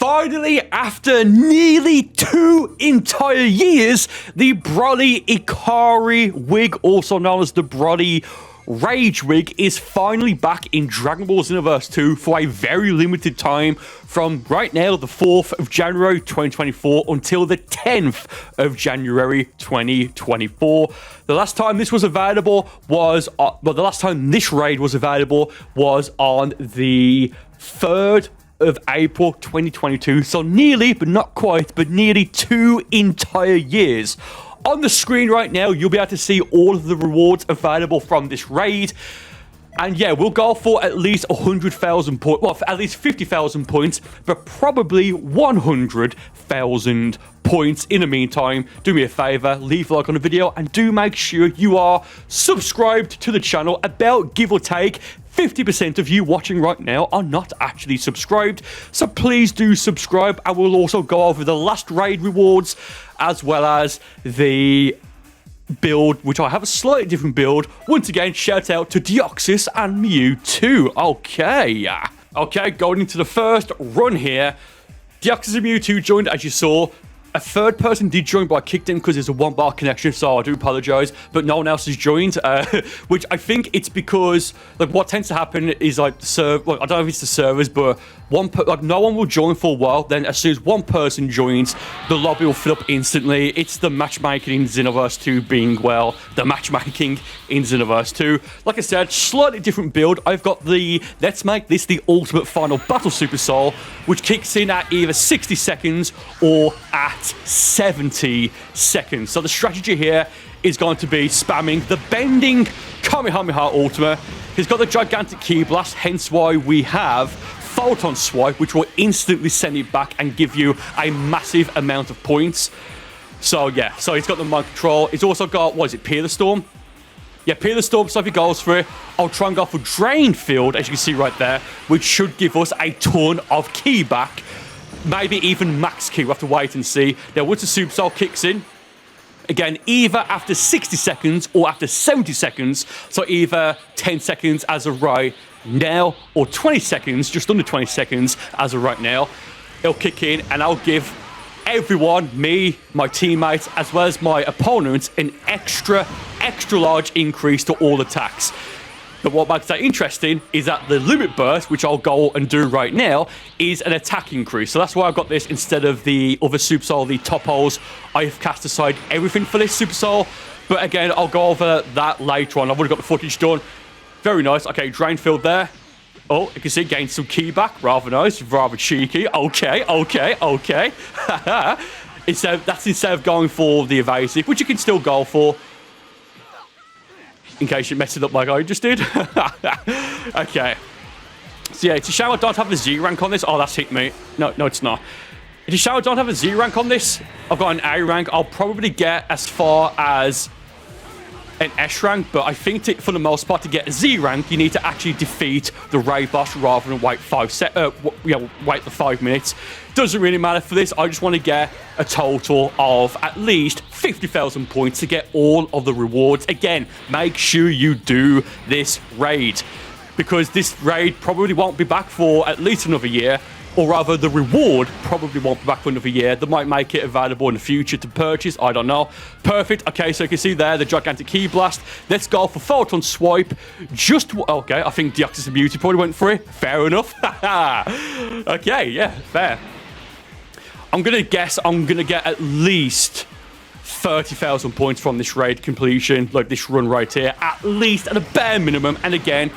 Finally, after nearly 2 entire years, the Broly Ikari wig, also known as the Broly Rage wig, is finally back in Dragon Ball Xenoverse 2 for a very limited time from right now, the 4th of January 2024 until the 10th of January 2024. The last time this was available was, the last time this raid was available was on the 3rd of April 2022, so nearly, but not quite, but nearly 2 entire years. On the screen right now, you'll be able to see all of the rewards available from this raid. And yeah, we'll go for at least 100,000 points, well, for at least 50,000 points, but probably 100,000 points. In the meantime, do me a favor, leave a like on the video, and do make sure you are subscribed to the channel. About give or take 50% of you watching right now are not actually subscribed, so please do subscribe. I will also go over the last raid rewards as well as the build, which I have a slightly different build. Once again, shout out to Deoxys and Mewtwo. Okay, going into the first run here. Deoxys and Mewtwo joined, as you saw. A third person did join, but I kicked in because there's a 1 bar connection, so I do apologize. But no one else has joined, which I think it's because, like, what tends to happen is, like, I don't know if it's the servers, but no one will join for a while. Then as soon as one person joins, the lobby will fill up instantly. It's the matchmaking in Xenoverse 2 being, well, the matchmaking in Xenoverse 2. Like I said, slightly different build. I've got the, let's make this the ultimate final battle Super Soul, which kicks in at either 60 seconds or at 70 seconds. So the strategy here is going to be spamming the bending Kamehameha Ultima. He's got the gigantic Ki Blast, hence why we have Photon Swipe, which will instantly send it back and give you a massive amount of points. So yeah, so he's got the mind control. He's also got, what is it, Peer the Storm? Yeah, Peer the Storm, so if he goes for it, I'll try and go for Drain Field, as you can see right there, which should give us a ton of Ki back. Maybe even max Ki. We'll have to wait and see. Now, once the Super Soul kicks in, again, either after 60 seconds or after 70 seconds, so either 10 seconds as of right now or 20 seconds, just under 20 seconds as of right now, it'll kick in and I'll give everyone, me, my teammates, as well as my opponents, an extra large increase to all attacks. But what makes that interesting is that the limit burst, which I'll go and do right now, is an attack increase. So that's why I've got this instead of the other Super Soul, the Topos. I've cast aside everything for this Super Soul. But again, I'll go over that later on. I've already got the footage done. Very nice. Okay, Drain Field there. Oh, you can see gain some Ki back. Rather nice, rather cheeky. Okay. That's instead of going for the evasive, which you can still go for, in case you messed it up like I just did. Okay. So yeah, it's a shame I don't have a Z rank on this. Oh, that's hit me. No, it's not. It's a shame I don't have a Z rank on this. I've got an A rank. I'll probably get as far as an S rank, but I think for the most part, to get a Z rank, you need to actually defeat the raid boss rather than wait wait the 5 minutes. Doesn't really matter for this. I just want to get a total of at least 50,000 points to get all of the rewards. Again, make sure you do this raid, because this raid probably won't be back for at least another year. Or rather, the reward probably won't be back for another year. They might make it available in the future to purchase. I don't know. Perfect. Okay, so you can see there the gigantic Ki Blast. Let's go for Photon Swipe. Okay, I think Deoxys and Mewtwo probably went for it. Fair enough. Okay, yeah, fair. I'm going to guess I'm going to get at least 30,000 points from this raid completion. Like this run right here. At least, at a bare minimum. And again,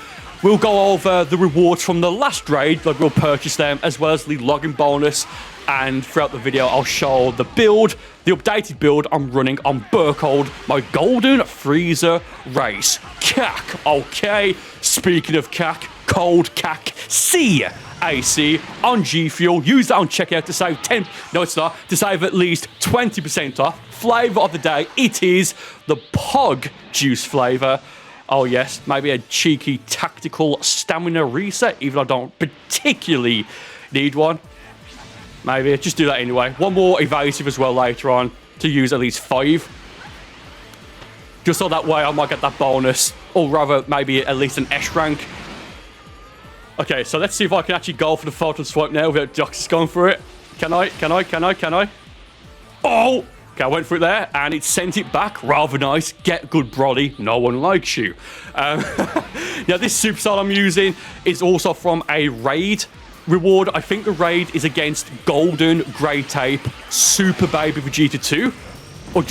we'll go over the rewards from the last raid, like we'll purchase them, as well as the login bonus. And throughout the video, I'll show the build, the updated build I'm running on Burcol, my Golden Freezer Race. CAC. Okay, speaking of CAC, cold CAC CAC on G Fuel. Use that on checkout to save to save at least 20% off. Flavor of the day, it is the Pog juice flavor. Oh yes, maybe a cheeky tactical stamina reset, even though I don't particularly need one. Maybe, just do that anyway. One more evasive as well later on, to use at least 5. Just so that way I might get that bonus, or rather maybe at least an S rank. Okay, so let's see if I can actually go for the Photon Swipe now without Deoxys going for it. Can I? Oh! Okay, I went for it there, and it sent it back. Rather nice. Get good, Broly. No one likes you. Now, this Super Saiyan I'm using is also from a raid reward. I think the raid is against Golden Grey Tape Super Baby Vegeta 2. Or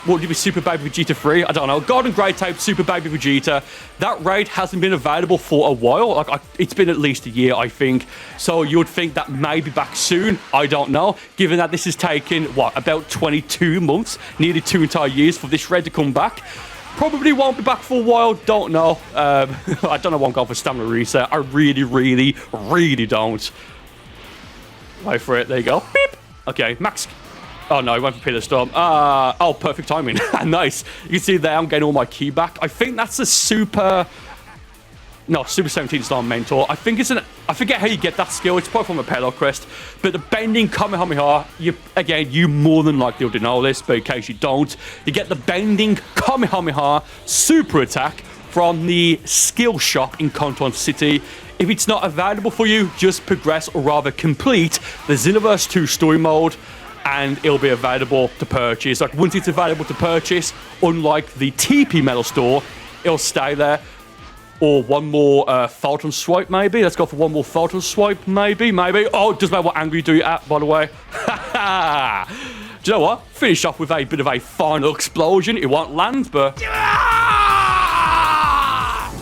would it be Super Baby Vegeta 3? I don't know. Golden Grey Tape Super Baby Vegeta. That raid hasn't been available for a while. Like, it's been at least a year, I think. So you would think that may be back soon. I don't know. Given that this has taken, what, about 22 months, nearly 2 entire years for this raid to come back. Probably won't be back for a while. Don't know. I don't know why I'm going for stamina reset. I really don't. Wait for it. There you go. Beep. Okay, max. Oh no, he went for Pillar Storm. Oh, perfect timing. Nice. You can see there I'm getting all my ki back. I think that's a Super 17 star mentor. I think it's I forget how you get that skill. It's probably from a Pelo crest. But the bending Kamehameha, you more than likely already know this, but in case you don't, you get the bending Kamehameha super attack from the skill shop in Canton City. If it's not available for you, just progress, or rather complete the Xenoverse 2 story mode, and it'll be available to purchase. Like, once it's available to purchase, unlike the TP Metal Store, it'll stay there. Or one more Photon Swipe, maybe. Let's go for one more Photon Swipe, maybe. Oh, it doesn't matter what angle you do it at, by the way. Do you know what? Finish off with a bit of a final explosion. It won't land, but...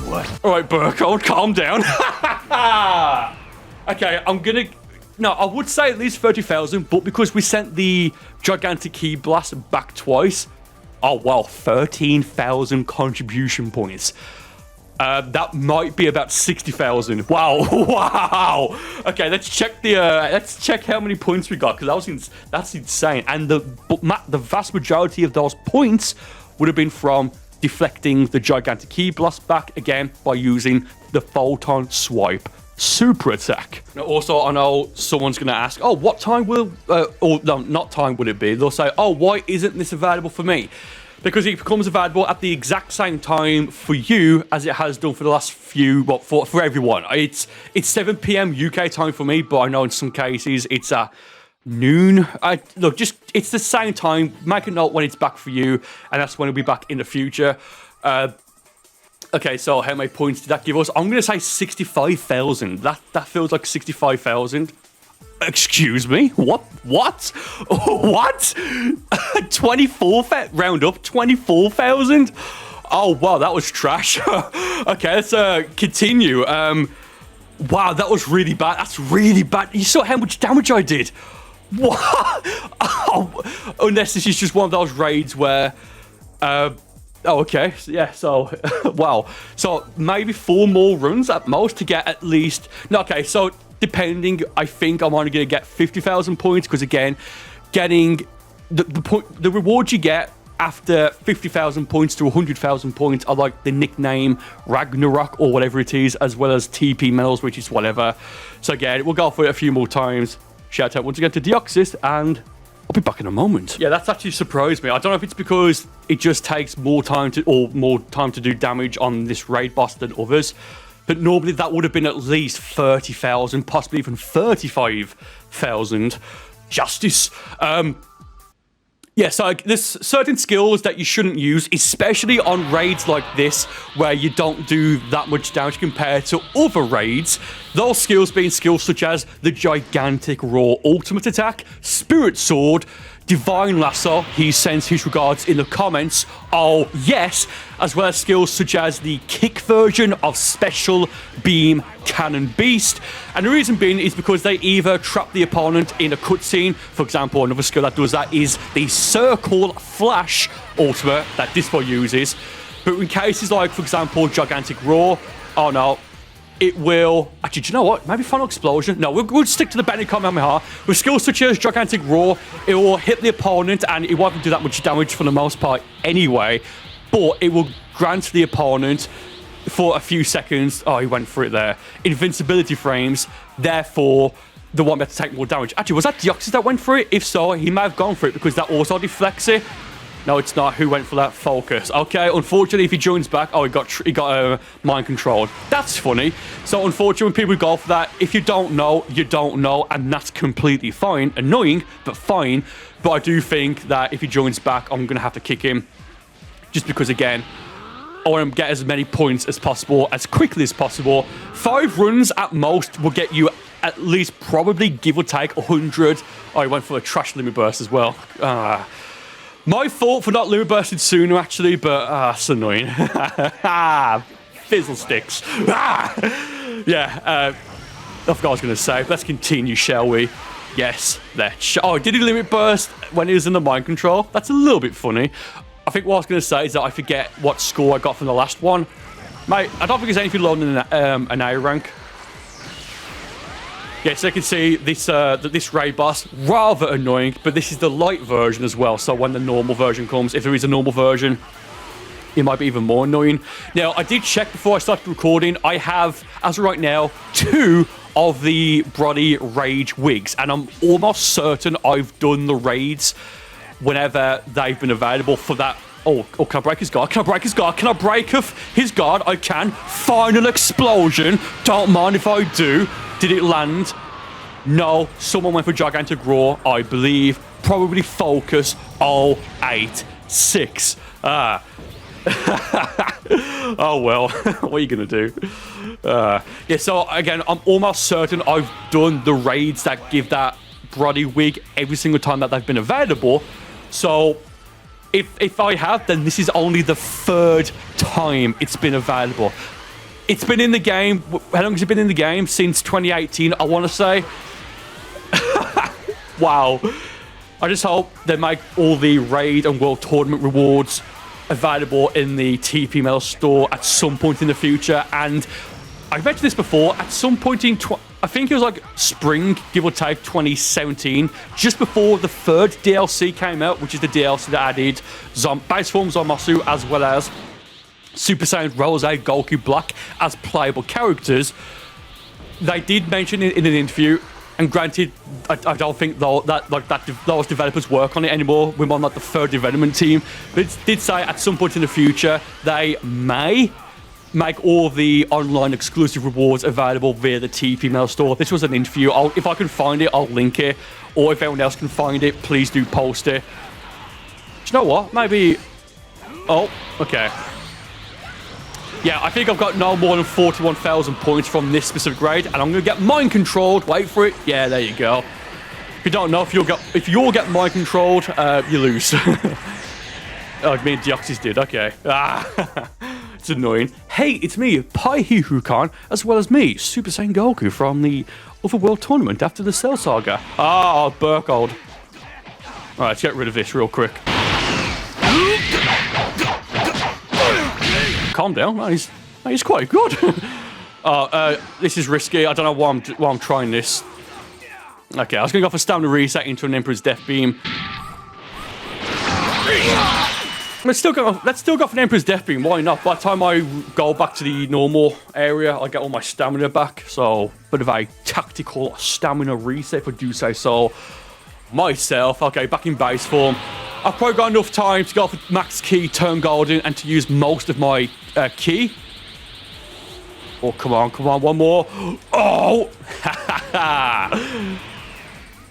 What? All right, Burcol, calm down. Okay, I'm gonna... No, I would say at least 30,000, but because we sent the gigantic ki blast back twice, oh wow, 13,000 contribution points. That might be about 60,000. Wow, wow. Okay, let's check how many points we got, because that's insane. And the vast majority of those points would have been from deflecting the gigantic ki blast back again by using the Photon Swipe super attack. Now, also, I know someone's going to ask, oh, what time will, or no, not time will it be? They'll say, oh, why isn't this available for me? Because it becomes available at the exact same time for you as it has done for the last few, well, for everyone. It's 7 p.m. UK time for me, but I know in some cases it's noon. Look, it's the same time. Make a note when it's back for you, and that's when it'll be back in the future. Okay, so how many points did that give us? I'm going to say 65,000. That feels like 65,000. Excuse me? What? What? 24, round up, 24,000? Oh, wow, that was trash. Okay, let's continue. Wow, that was really bad. That's really bad. You saw how much damage I did. What? Oh, unless this is just one of those raids where... Oh, okay. Yeah, so, wow. So, maybe 4 more runs at most to get at least... No, okay, so, depending, I think I'm only going to get 50,000 points, because, again, getting... The rewards you get after 50,000 points to 100,000 points are like the nickname Ragnarok, or whatever it is, as well as TP medals, which is whatever. So, again, we'll go for it a few more times. Shout out once again to Deoxys, and... I'll be back in a moment. Yeah, that's actually surprised me. I don't know if it's because it just takes more time to do damage on this raid boss than others, but normally that would have been at least 30,000, possibly even 35,000. Justice. Yeah, so there's certain skills that you shouldn't use, especially on raids like this, where you don't do that much damage compared to other raids. Those skills being skills such as the Gigantic Raw Ultimate Attack, Spirit Sword, Divine Lasso, he sends his regards in the comments, oh yes, as well as skills such as the kick version of Special Beam Cannon Beast. And the reason being is because they either trap the opponent in a cutscene. For example, another skill that does that is the Circle Flash Ultimate that Dispo uses. But in cases like, for example, Gigantic Raw, oh no, it will... Actually, do you know what? Maybe Final Explosion? No, we'll stick to the Bending Kamehameha. With skills such as Gigantic Raw, it will hit the opponent, and it won't do that much damage for the most part anyway. But it will grant the opponent, for a few seconds... Oh, he went for it there. Invincibility frames. Therefore, they won't be able to take more damage. Actually, was that Deoxys that went for it? If so, he may have gone for it, because that also deflects it. No, it's not. Who went for that? Focus. Okay, unfortunately, if he joins back... Oh, he got mind controlled. That's funny. So, unfortunately, when people go for that, if you don't know, you don't know, and that's completely fine. Annoying, but fine. But I do think that if he joins back, I'm going to have to kick him. Just because, again, I want to get as many points as possible, as quickly as possible. 5 runs at most will get you at least probably, give or take, 100. Oh, he went for a trash limit burst as well. My fault for not limit bursting sooner, actually, but it's annoying. Fizzle sticks. Yeah, I forgot what I was going to say. Let's continue, shall we? Yes, oh, did he limit burst when he was in the mind control? That's a little bit funny. I think what I was going to say is that I forget what score I got from the last one. Mate, I don't think there's anything lower than an A rank. Yeah, so you can see this this raid boss, rather annoying, but this is the light version as well. So when the normal version comes, if there is a normal version, it might be even more annoying. Now, I did check before I started recording. I have, as of right now, 2 of the Broly Rage wigs, and I'm almost certain I've done the raids whenever they've been available for that. Oh, can I break his guard? Can I break his guard? Can I break his guard? I can. Final explosion. Don't mind if I do. Did it land? No. Someone went for Gigantic Roar, I believe. Probably Focus 086. Oh, well. What are you going to do? Yeah, so, again, I'm almost certain I've done the raids that give that Broly wig every single time that they've been available. So, if I have, then this is only the 3rd time it's been available. It's been in the game. How long has it been in the game? Since 2018, I want to say. Wow. I just hope they make all the raid and world tournament rewards available in the TP Metal store at some point in the future. And I've mentioned this before. At some point in... I think it was like spring, give or take, 2017, just before the 3rd DLC came out, which is the DLC that added Base Form Zamasu as well as Super Saiyan Rose, Goku Black as playable characters. They did mention it in an interview, and granted, I don't think those developers work on it anymore. We're on like the 3rd development team, but it did say at some point in the future they may make all the online exclusive rewards available via the TP Mail store. This was an interview. If I can find it, I'll link it. Or if anyone else can find it, please do post it. Do you know what? Maybe... Oh, okay. Yeah, I think I've got no more than 41,000 points from this specific raid, and I'm going to get mind controlled. Wait for it. Yeah, there you go. If you don't know, if you'll get mind controlled, you lose. Oh, me and Deoxys did. Okay. It's annoying. Hey, it's me, Paihihukan, as well as me, Super Saiyan Goku from the Otherworld tournament after the Cell Saga. Ah, Burcol. Alright, let's get rid of this real quick. Calm down. He's quite good. This is risky. I don't know why I'm trying this. Okay, I was going to go for stamina reset into an Emperor's Death Beam. Let's still go for an Emperor's Death Beam. Why not? By the time I go back to the normal area, I get all my stamina back. So, bit of a tactical stamina reset, if I do say so myself. Okay, back in base form. I've probably got enough time to go for max key, turn golden, and to use most of my key. Oh, come on, one more. Oh!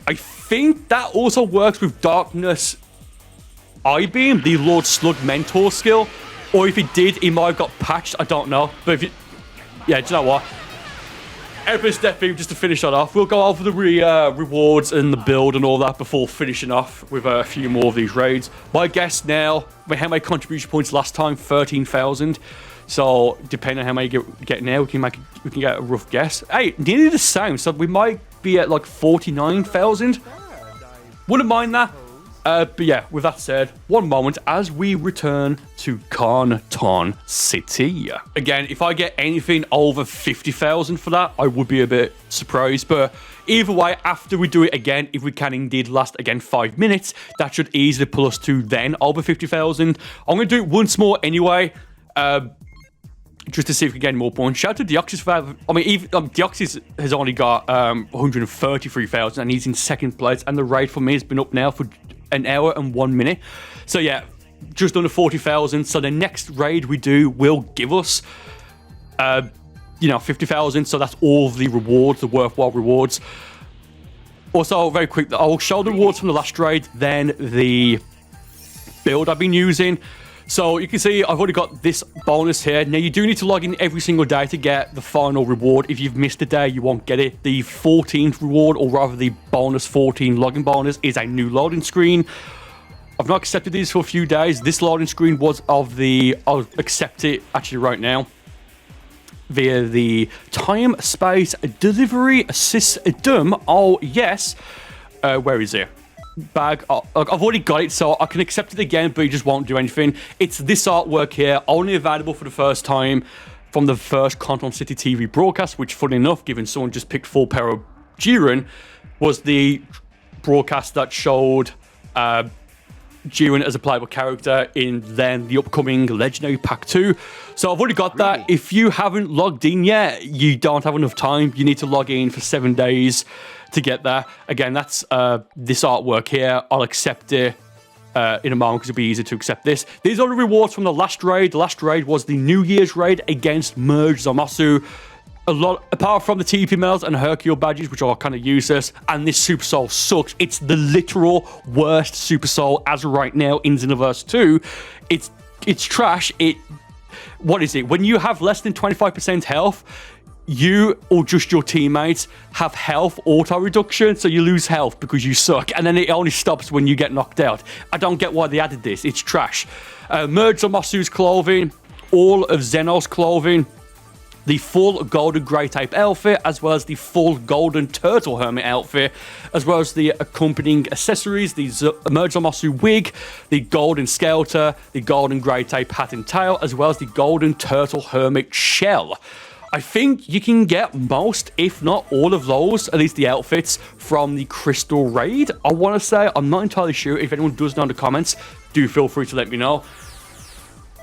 I think that also works with Darkness I-Beam, the Lord Slug mentor skill. Or if it did, it might have got patched. I don't know. But if it... Yeah, do you know what? Emperor's Death Beam, just to finish that off. We'll go over the rewards and the build and all that before finishing off with a few more of these raids. My guess now, we had my contribution points last time, 13,000. So, depending on how many you get now, we can get a rough guess. Hey, nearly the same. So, we might be at like 49,000. Wouldn't mind that. But yeah, with that said, one moment as we return to Canton City. Again, if I get anything over 50,000 for that, I would be a bit surprised. But either way, after we do it again, if we can indeed last, again, 5 minutes, that should easily pull us to then over 50,000. I'm going to do it once more anyway. Just to see if we can get more points. Shout out to Deoxys for that. I mean, even Deoxys has only got 133,000 and he's in second place. And the raid for me has been up now for an hour and 1 minute. So yeah, just under 40,000. So the next raid we do will give us, 50,000. So that's all the rewards, the worthwhile rewards. Also, very quick, I'll show the rewards from the last raid, then the build I've been using. So you can see I've already got this bonus here. Now you do need to log in every single day to get the final reward. If you've missed a day, you won't get it. The 14th reward, or rather the bonus 14 login bonus, is a new loading screen. I've not accepted these for a few days. This loading screen was of the... I'll accept it actually right now via the time space delivery system. Oh yes. Where is it? Bag. I've already got it, so I can accept it again, but it just won't do anything. It's this artwork here, only available for the first time from the first Conton City TV broadcast, which, funny enough, given someone just picked full power of Jiren, was the broadcast that showed Jiren as a playable character in then the upcoming Legendary Pack 2. So I've already got that. If you haven't logged in yet, you don't have enough time. You need to log in for 7 days to get that. Again, that's this artwork here. I'll accept it in a moment because it'll be easy to accept this. These are the rewards from the last raid. The last raid was the New Year's raid against Merge Zamasu. A lot, apart from the TP medals and Hercule badges, which are kind of useless, and this Super Soul sucks. It's the literal worst Super Soul as of right now in Xenoverse 2. It's trash. What is it? When you have less than 25% health, you or just your teammates have health auto reduction, so you lose health because you suck, and then it only stops when you get knocked out. I don't get why they added this. It's trash. Merge Zamasu's clothing, all of Zeno's clothing, the full golden Great Ape outfit, as well as the full golden Turtle Hermit outfit, as well as the accompanying accessories, the Merge Zamasu wig, the golden Skelter, the golden Great Ape hat and tail, as well as the golden Turtle Hermit shell. I think you can get most, if not all of those, at least the outfits, from the Crystal Raid. I want to say, I'm not entirely sure. If anyone does know in the comments, do feel free to let me know.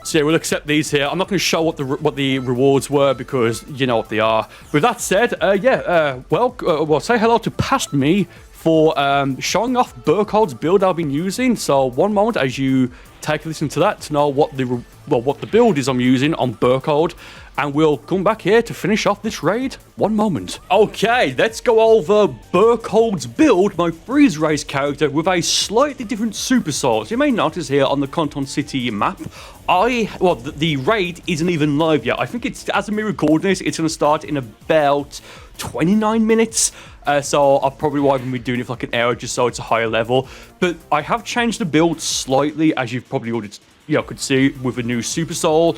So yeah, we'll accept these here. I'm not going to show what the rewards were because you know what they are. With that said, well, say hello to past me for showing off Burcol's build I've been using. So one moment as you take a listen to that to know what the build is I'm using on Burcol, and we'll come back here to finish off this raid. One moment. Okay, let's go over Burcol's build, my freeze race character with a slightly different super soul. So you may notice here on the Conton City map, the raid isn't even live yet. I think it's, as of me recording this, it's going to start in about 29 minutes. So I'll probably won't be doing it for like an hour just so it's a higher level. But I have changed the build slightly, as you've probably already could see, with a new Super Soul,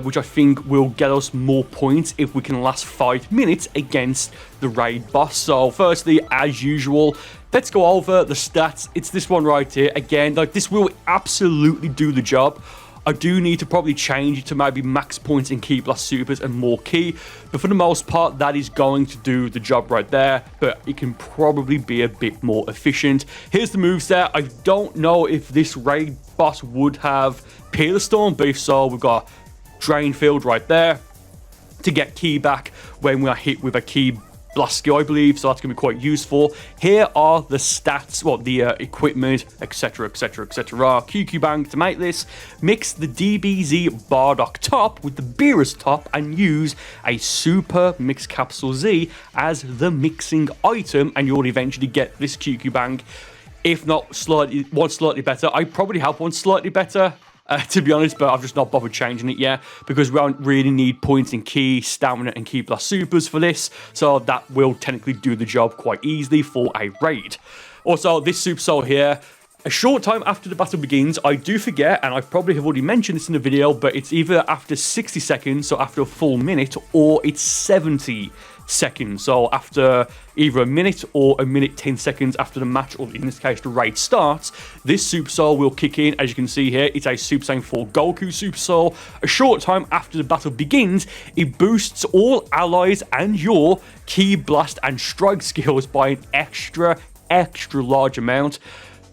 which I think will get us more points if we can last 5 minutes against the raid boss. So firstly, as usual, let's go over the stats. It's this one right here. Again, like, this will absolutely do the job. I do need to probably change it to maybe max points in Key Blast Supers and more Key, but for the most part, that is going to do the job right there, but it can probably be a bit more efficient. Here's the moveset. I don't know if this raid boss would have Peeler Storm, but if so, we've got Drain Field right there to get Key back when we are hit with a Key Blast skill, I believe, so that's going to be quite useful. Here are the stats, the equipment, etc, etc, etc. QQ Bang to make this. Mix the DBZ Bardock top with the Beerus top and use a Super Mix Capsule Z as the mixing item, and you'll eventually get this QQ Bang. If not one slightly better. I probably have one slightly better, to be honest, but I've just not bothered changing it yet because we don't really need points in Key, Stamina, and Key Blast Supers for this, so that will technically do the job quite easily for a raid. Also, this Super Soul here, a short time after the battle begins, I do forget, and I probably have already mentioned this in the video, but it's either after 60 seconds, so after a full minute, or it's 70 seconds, so after either a minute or a minute 10 seconds after the match, or in this case the raid starts, this Super Soul will kick in. As you can see here, it's a Super Saiyan 4 Goku Super Soul. A short time after the battle begins, it boosts all allies and your Key Blast and Strike skills by an extra large amount.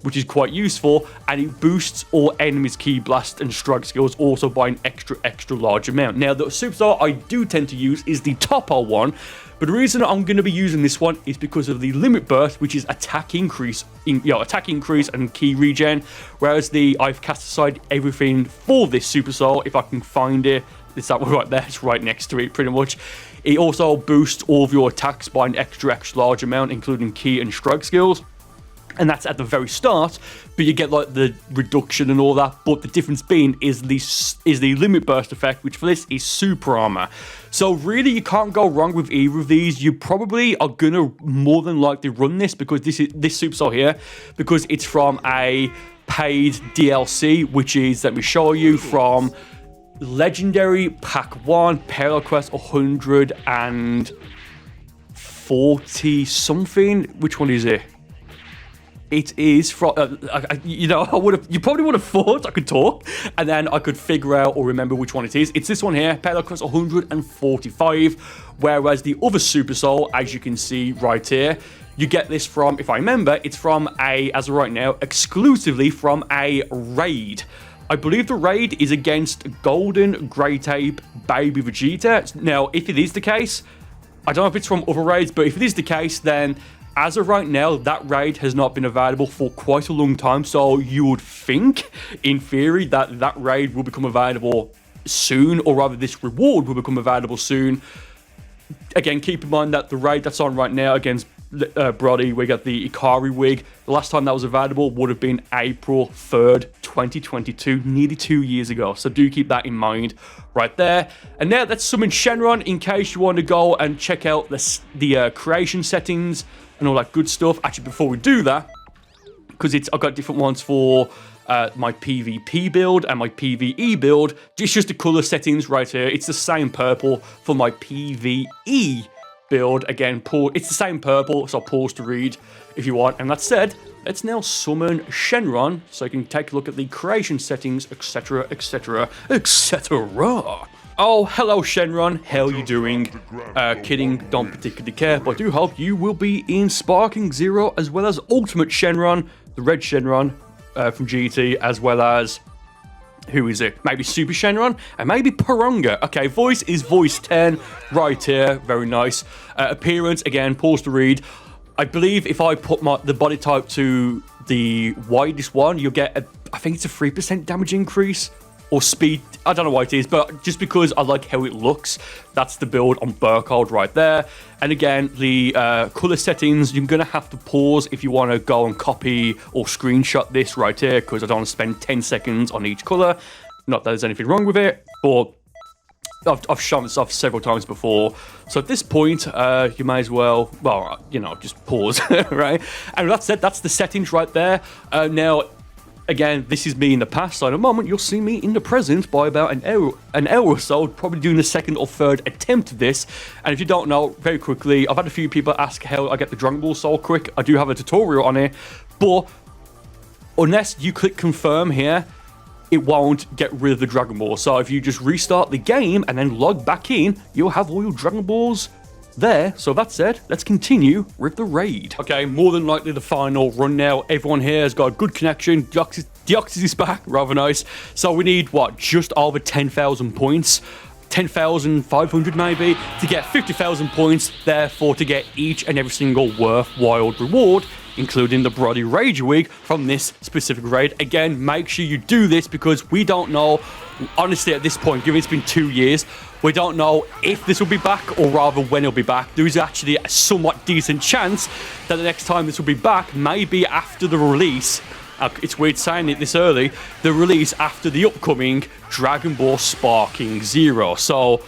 which is quite useful, and it boosts all enemies' Ki Blast and strike skills also by an extra large amount. Now, the superstar I do tend to use is the Toppo one, but the reason I'm going to be using this one is because of the Limit Burst, which is attack increase and Ki regen, whereas I've cast aside everything for this superstar. If I can find it, it's that one right there, it's right next to it pretty much. It also boosts all of your attacks by an extra large amount, including Ki and strike skills. And that's at the very start, but you get like the reduction and all that. But the difference being is the Limit Burst effect, which for this is Super Armor. So really, you can't go wrong with either of these. You probably are gonna more than likely run this because this superstar here, because it's from a paid DLC, which is, let me show you, from Legendary Pack 1, Parallel Quest 140 something. Which one is it? It is from, you probably would have thought I could talk, and then I could figure out or remember which one it is. It's this one here, Parallel Quest 145, whereas the other Super Soul, as you can see right here, you get this from, if I remember, it's from as of right now, exclusively from a raid. I believe the raid is against Golden Great Ape Baby Vegeta. Now, if it is the case, I don't know if it's from other raids, but if it is the case, then as of right now, that raid has not been available for quite a long time, so you would think, in theory, that raid will become available soon, or rather this reward will become available soon. Again, keep in mind that the raid that's on right now against Broly, we got the Ikari wig. The last time that was available would have been April 3rd, 2022, nearly 2 years ago. So do keep that in mind right there. And now let's summon Shenron in case you want to go and check out the creation settings and all that good stuff. Actually, before we do that, because I've got different ones for my PvP build and my PvE build. It's just the color settings right here. It's the same purple for my PvE build. Again, it's the same purple, so pause to read if you want. And that said, let's now summon Shenron so I can take a look at the creation settings, etc, etc, etc. Oh, hello Shenron, how you doing? Kidding, don't particularly care, but I do hope you will be in Sparking Zero, as well as Ultimate Shenron, the red Shenron from GT, as well as, who is it? Maybe Super Shenron, and maybe Porunga. Okay, voice is voice 10, right here, very nice. Appearance, again, pause to read. I believe if I put the body type to the widest one, you'll get, I think it's a 3% damage increase. Or speed, I don't know what it is, but just because I like how it looks, that's the build on Burcol right there. And again, the color settings, you're going to have to pause if you want to go and copy or screenshot this right here, because I don't want to spend 10 seconds on each color. Not that there's anything wrong with it, but I've shown this off several times before. So at this point, you may as well, just pause, right? And that's it, that's the settings right there. Now, again, this is me in the past, so in a moment you'll see me in the present by about an hour or so, probably doing the second or third attempt of this. And if you don't know, very quickly, I've had a few people ask how I get the Dragon Ball so quick. I do have a tutorial on it, but unless you click confirm here, it won't get rid of the Dragon Ball. So if you just restart the game and then log back in, you'll have all your Dragon Balls there. So that said, let's continue with the raid. Okay, more than likely the final run now. Everyone here has got a good connection. Deoxys is back, rather nice. So we need, what, just over 10,000 points. 10,500 maybe, to get 50,000 points, therefore to get each and every single worthwhile reward, including the Broly Rage Wig from this specific raid. Again, make sure you do this because we don't know, honestly at this point, given it's been 2 years, we don't know if this will be back or rather when it'll be back. There is actually a somewhat decent chance that the next time this will be back may be after the release. It's weird saying it this early, the release after the upcoming Dragon Ball Sparking Zero. So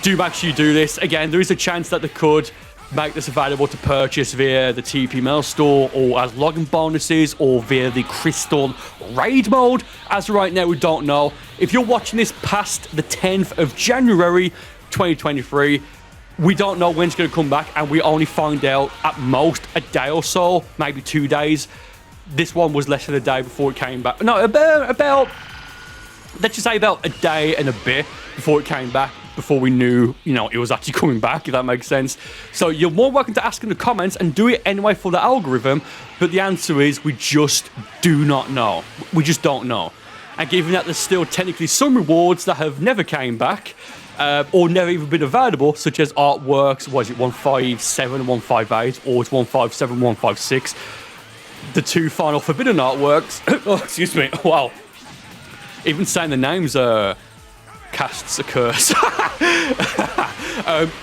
do make sure you do this. Again, there is a chance that they could make this available to purchase via the TP Mail store or as login bonuses or via the Crystal Raid mode. As of right now, we don't know. If you're watching this past the 10th of January 2023, we don't know when it's going to come back, and we only find out at most a day or so, maybe 2 days. This one was less than a day before it came back. No, about let's just say about a day and a bit before it came back. before we knew, you know, it was actually coming back, if that makes sense. So you're more welcome to ask in the comments and do it anyway for the algorithm, but the answer is we just do not know. We just don't know. And given that there's still technically some rewards that have never came back, or never even been available, such as artworks, what is it, 157, 158, or it's 157, 156. The two final forbidden artworks. Oh, excuse me. Wow. Even saying the names casts a curse.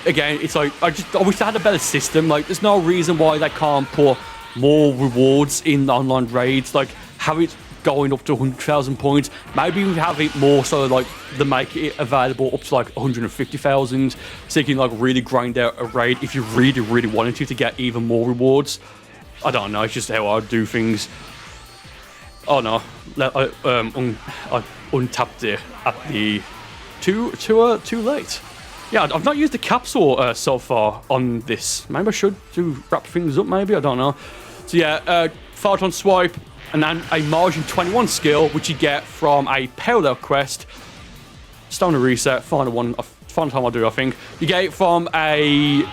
Again, it's like, I wish they had a better system. Like, there's no reason why they can't put more rewards in the online raids. Like, have it going up to 100,000 points. Maybe we have it more so like they make it available up to like 150,000, so you can like really grind out a raid if you really wanted to get even more rewards. I don't know. It's just how I do things. Oh no, I untapped it at the too late. Yeah, I've not used the capsule so far on this. Maybe I should wrap things up. Maybe I don't know. So yeah, Photon Swipe. And then a Margin 21 skill, which you get from a parallel quest. Stone to reset, final time I'll do, I think. You get it from an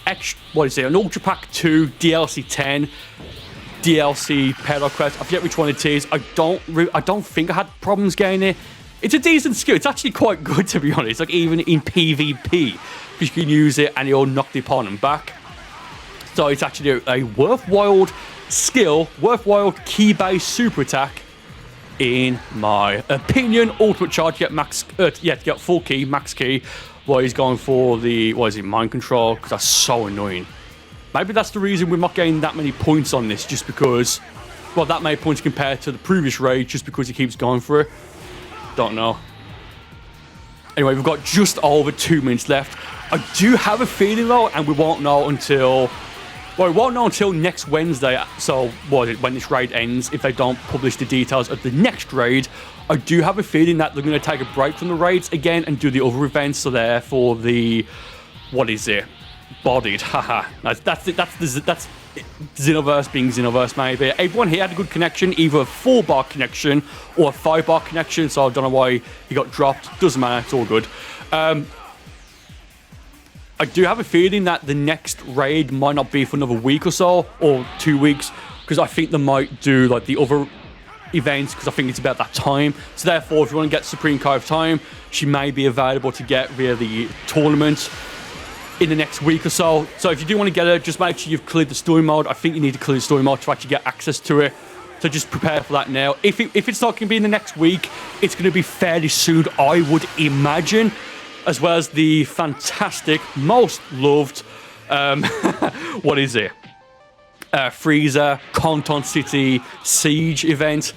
Ultra Pack 2 DLC 10 DLC parallel quest. I forget which one it is. I don't think I had problems getting it. It's a decent skill. It's actually quite good, to be honest. Like even in PvP, because you can use it and it'll knock the opponent back. So it's actually a worthwhile skill, worthwhile key-based super attack, in my opinion. Ultimate charge, get max, to get full key, max key, while he's going for the, mind control, because that's so annoying. Maybe that's the reason we're not getting that many points on this, just because, well, that many points compared to the previous raid, just because he keeps going for it. Don't know. Anyway, we've got just over 2 minutes left. I do have a feeling though, and we won't know until, well, we won't know until next Wednesday. So, when this raid ends, if they don't publish the details of the next raid, I do have a feeling that they're going to take a break from the raids again and do the other events. So there for the, what is it? Bodied. Haha. that's Xenoverse being Xenoverse, maybe. Everyone here had a good connection, either a 4-bar connection or a 5-bar connection. So I don't know why he got dropped. Doesn't matter. It's all good. I do have a feeling that the next raid might not be for another week or so, or 2 weeks, because I think they might do like the other events, because I think it's about that time. So therefore, if you want to get Supreme Kai of Time, she may be available to get via the tournament in the next week or so. So if you do want to get her, just make sure you've cleared the story mode. I think you need to clear the story mode to actually get access to it. So just prepare for that now. If it's not going to be in the next week, it's going to be fairly soon, I would imagine. As well as the fantastic, most loved, what is it? Freezer, Canton City, Siege event.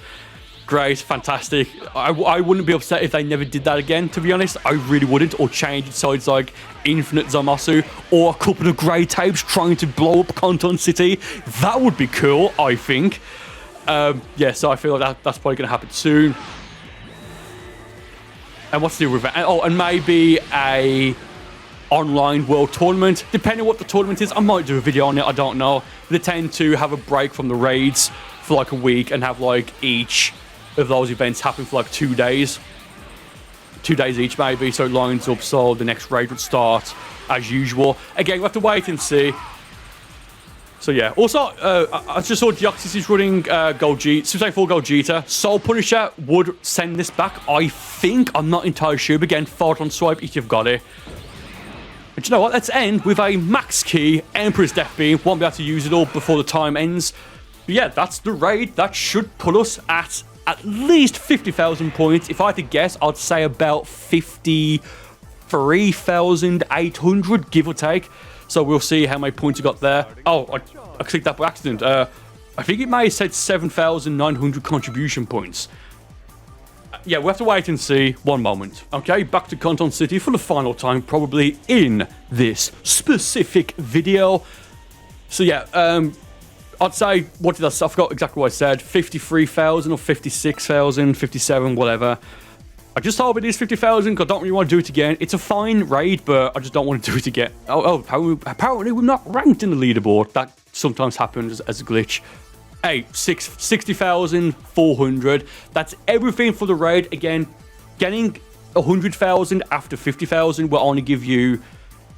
Great, fantastic. I wouldn't be upset if they never did that again, to be honest. I really wouldn't. Or change it so it's like Infinite Zamasu or a couple of grey tapes trying to blow up Canton City. That would be cool, I think. Yeah, so I feel like that's probably going to happen soon. And what's the other event? Oh, and maybe a online world tournament. Depending on what the tournament is, I might do a video on it. I don't know. They tend to have a break from the raids for like a week and have like each of those events happen for like 2 days. 2 days each, maybe. So it lines up so the next raid would start as usual. Again, we have to wait and see. So yeah, also, I just saw Deoxys is running Super Saiyan 4 Gogeta. Soul Punisher would send this back, I think. I'm not entirely sure, but again, Photon Swipe if you've got it. But you know what, let's end with a max key, Emperor's Death Beam. Won't be able to use it all before the time ends. But yeah, that's the raid. That should put us at least 50,000 points. If I had to guess, I'd say about 53,800, give or take. So we'll see how many points I got there. Oh, I clicked that by accident. I think it may have said 7,900 contribution points. Yeah, we'll have to wait and see. One moment. Okay, back to Canton City for the final time, probably in this specific video. So yeah, I'd say, what did I say? I forgot exactly what I said. 53,000 or 56,000, 57, whatever. I just hope it is 50,000 because I don't really want to do it again. It's a fine raid, but I just don't want to do it again. Apparently we're not ranked in the leaderboard. That sometimes happens as a glitch. Hey, 60,400. That's everything for the raid. Again, getting 100,000 after 50,000 will only give you,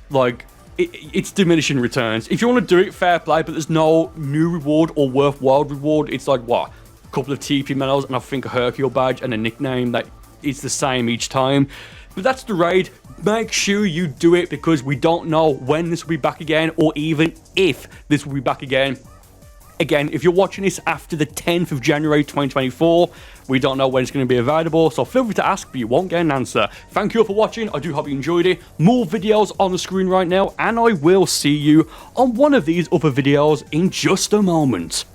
like, it's diminishing returns. If you want to do it, fair play, but there's no new reward or worthwhile reward. It's like, what, a couple of TP medals and I think a Hercule badge and a nickname that is the same each time. But that's the raid. Make sure you do it because we don't know when this will be back again or even if this will be back again. Again, if you're watching this after the 10th of January 2024, we don't know when it's going to be available, so feel free to ask, but you won't get an answer. Thank you all for watching. I do hope you enjoyed it. More videos on the screen right now, and I will see you on one of these other videos in just a moment.